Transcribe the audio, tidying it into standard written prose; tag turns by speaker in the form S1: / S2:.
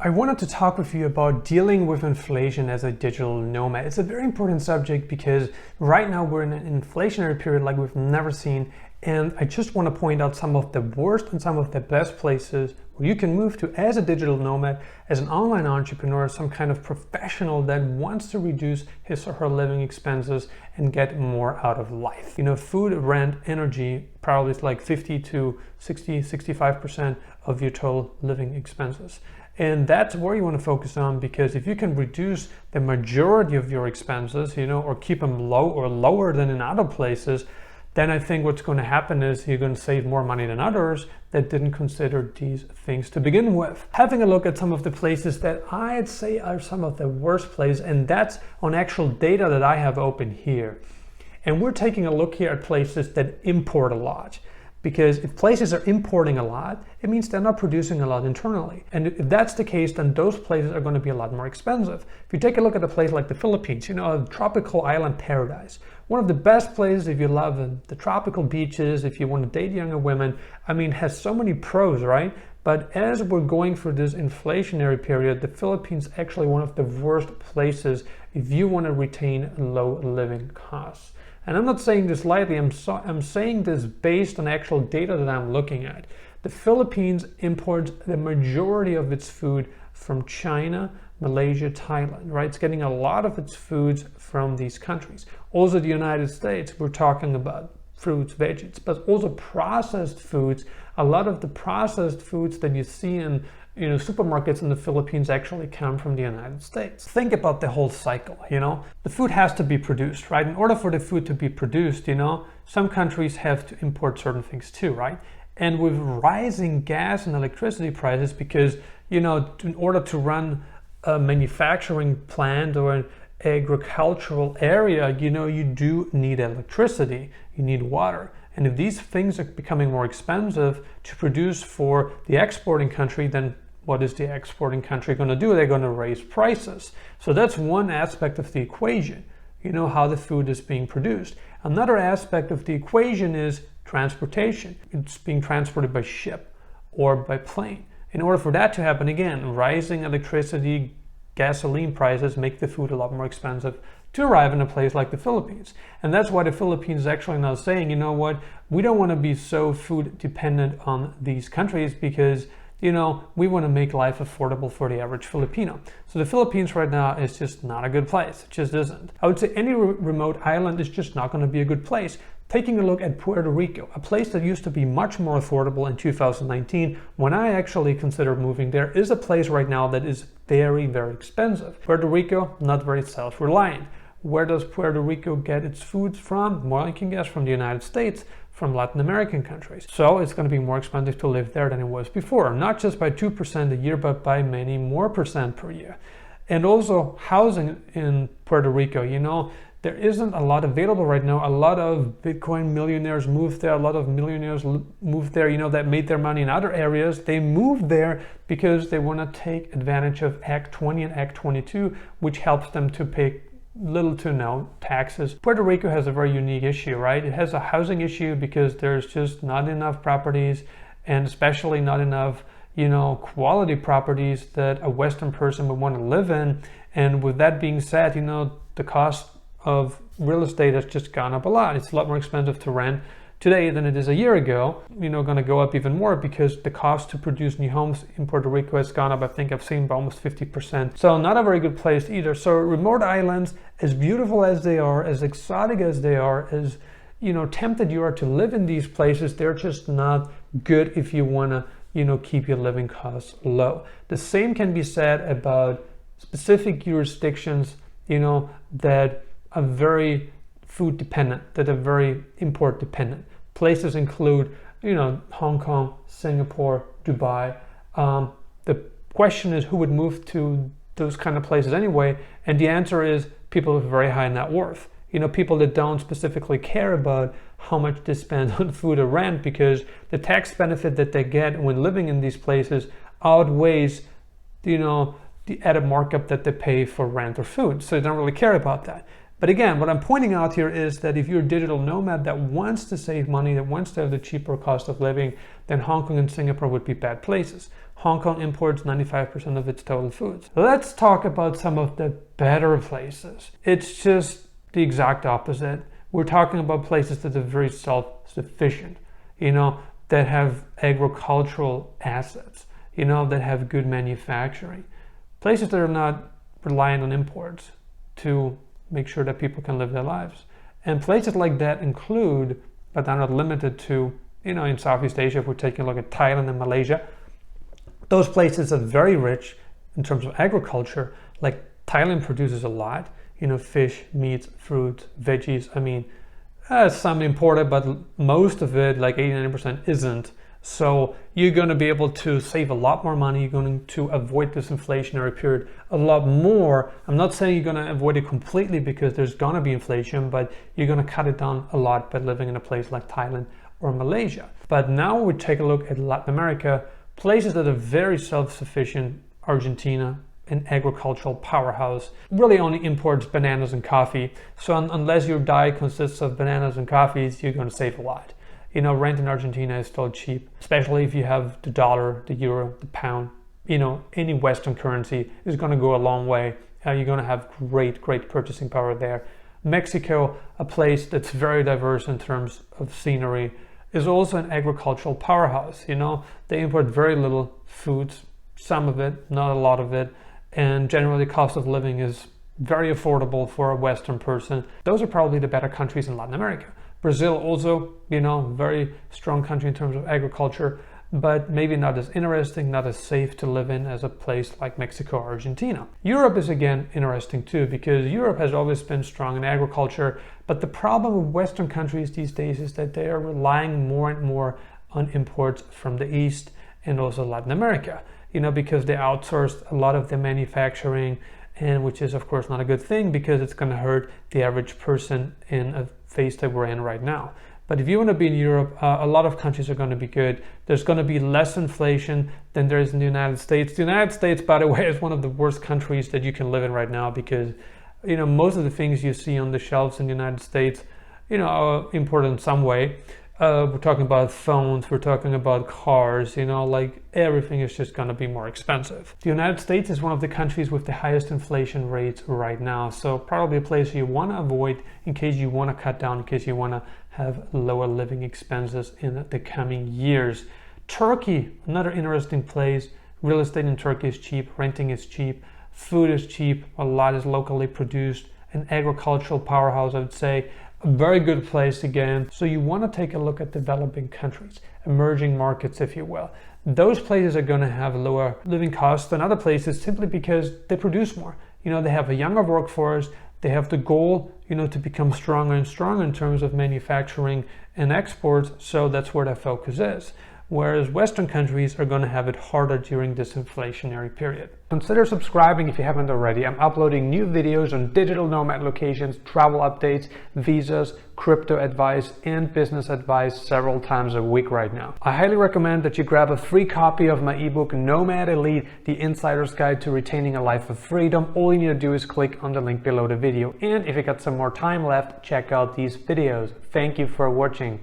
S1: I wanted to talk with you about dealing with inflation as a digital nomad. It's a very important subject because right now we're in an inflationary period like we've never seen. And I just want to point out some of the worst and some of the best places where you can move to as a digital nomad, as an online entrepreneur, some kind of professional that wants to reduce his or her living expenses and get more out of life. You know, food, rent, energy, probably is like 50 to 60, 65% of your total living expenses. And that's where you want to focus on, because if you can reduce the majority of your expenses, or keep them low or lower than in other places, then I think what's going to happen is you're going to save more money than others that didn't consider these things to begin with. Having a look at some of the places that I'd say are some of the worst places, and that's on actual data that I have open here. And we're taking a look here at places that import a lot. Because if places are importing a lot, it means they're not producing a lot internally. And if that's the case, then those places are going to be a lot more expensive. If you take a look at a place like the Philippines, a tropical island paradise, one of the best places if you love the tropical beaches, if you want to date younger women, has so many pros, right? But as we're going through this inflationary period, the Philippines is actually one of the worst places if you want to retain low living costs. And I'm not saying this lightly, I'm saying this based on actual data that I'm looking at. The Philippines imports the majority of its food from China, Malaysia, Thailand, right? It's getting a lot of its foods from these countries. Also the United States, we're talking about fruits, veggies, but also processed foods. A lot of the processed foods that you see in supermarkets in the Philippines actually come from the United States. Think about the whole cycle, The food has to be produced, right? In order for the food to be produced, some countries have to import certain things too, right? And with rising gas and electricity prices, because, in order to run a manufacturing plant or an agricultural area, you do need electricity, you need water. And if these things are becoming more expensive to produce for the exporting country, then what is the exporting country going to do? They're going to raise prices. So that's one aspect of the equation, how the food is being produced. Another aspect of the equation is transportation. It's being transported by ship or by plane. In order for that to happen, again, rising electricity, gasoline prices make the food a lot more expensive to arrive in a place like the Philippines. And that's why the Philippines is actually now saying, we don't want to be so food dependent on these countries because, we want to make life affordable for the average Filipino. So the Philippines right now is just not a good place. It just isn't. I would say any remote island is just not going to be a good place. Taking a look at Puerto Rico, a place that used to be much more affordable in 2019, when I actually considered moving there, is a place right now that is very, very expensive. Puerto Rico, not very self-reliant. Where does Puerto Rico get its foods from? Well, you can guess from the United States, from Latin American countries. So it's going to be more expensive to live there than it was before, not just by 2% a year, but by many more percent per year. And also housing in Puerto Rico, there isn't a lot available right now. A lot of Bitcoin millionaires moved there. A lot of millionaires moved there, that made their money in other areas. They moved there because they want to take advantage of Act 20 and Act 22, which helps them to pay little to no taxes. Puerto Rico has a very unique issue, right? It has a housing issue because there's just not enough properties, and especially not enough, quality properties that a Western person would want to live in. And with that being said, the cost of real estate has just gone up a lot. It's a lot more expensive to rent today than it is a year ago, going to go up even more because the cost to produce new homes in Puerto Rico has gone up. I think I've seen by almost 50%. So not a very good place either. So remote islands, as beautiful as they are, as exotic as they are, as tempted you are to live in these places, they're just not good if you want to keep your living costs low. The same can be said about specific jurisdictions, that are very food dependent, that are very import dependent. Places include, Hong Kong, Singapore, Dubai. The question is, who would move to those kind of places anyway? And the answer is people with very high net worth. People that don't specifically care about how much they spend on food or rent, because the tax benefit that they get when living in these places outweighs, the added markup that they pay for rent or food. So they don't really care about that. But again, what I'm pointing out here is that if you're a digital nomad that wants to save money, that wants to have the cheaper cost of living, then Hong Kong and Singapore would be bad places. Hong Kong imports 95% of its total foods. Let's talk about some of the better places. It's just the exact opposite. We're talking about places that are very self-sufficient, that have agricultural assets, that have good manufacturing. Places that are not reliant on imports to make sure that people can live their lives. And places like that include, but are not limited to, in Southeast Asia, if we're taking a look at Thailand and Malaysia, those places are very rich in terms of agriculture. Like Thailand produces a lot, fish, meats, fruits, veggies. Some imported, but most of it, like 80-90%, isn't. So you're going to be able to save a lot more money. You're going to avoid this inflationary period a lot more. I'm not saying you're going to avoid it completely because there's going to be inflation, but you're going to cut it down a lot by living in a place like Thailand or Malaysia. But now we take a look at Latin America, places that are very self-sufficient. Argentina, an agricultural powerhouse, really only imports bananas and coffee. So unless your diet consists of bananas and coffees, you're going to save a lot. Rent in Argentina is still cheap, especially if you have the dollar, the euro, the pound. Any Western currency is going to go a long way. You're going to have great purchasing power there. Mexico, a place that's very diverse in terms of scenery, is also an agricultural powerhouse. They import very little foods, some of it, not a lot of it. And generally the cost of living is very affordable for a Western person. Those are probably the better countries in Latin America. Brazil also, very strong country in terms of agriculture, but maybe not as interesting, not as safe to live in as a place like Mexico or Argentina. Europe is again interesting too, because Europe has always been strong in agriculture, but the problem with Western countries these days is that they are relying more and more on imports from the East and also Latin America, because they outsourced a lot of their manufacturing, and which is of course not a good thing because it's going to hurt the average person in a phase that we're in right now. But if you want to be in Europe, a lot of countries are going to be good. There's going to be less inflation than there is in the United States. The United States, by the way, is one of the worst countries that you can live in right now because, most of the things you see on the shelves in the United States, are imported in some way. We're talking about phones, we're talking about cars, like everything is just going to be more expensive. The United States is one of the countries with the highest inflation rates right now. So probably a place you want to avoid in case you want to cut down, in case you want to have lower living expenses in the coming years. Turkey, another interesting place. Real estate in Turkey is cheap, renting is cheap, food is cheap, a lot is locally produced, an agricultural powerhouse, I would say. A very good place again. So you want to take a look at developing countries, emerging markets, if you will. Those places are going to have lower living costs than other places simply because they produce more. They have a younger workforce. They have the goal, to become stronger and stronger in terms of manufacturing and exports. So that's where their focus is. Whereas Western countries are going to have it harder during this inflationary period. Consider subscribing if you haven't already. I'm uploading new videos on digital nomad locations, travel updates, visas, crypto advice, and business advice several times a week right now. I highly recommend that you grab a free copy of my ebook, Nomad Elite, the Insider's Guide to Retaining a Life of Freedom. All you need to do is click on the link below the video. And if you got some more time left, check out these videos. Thank you for watching.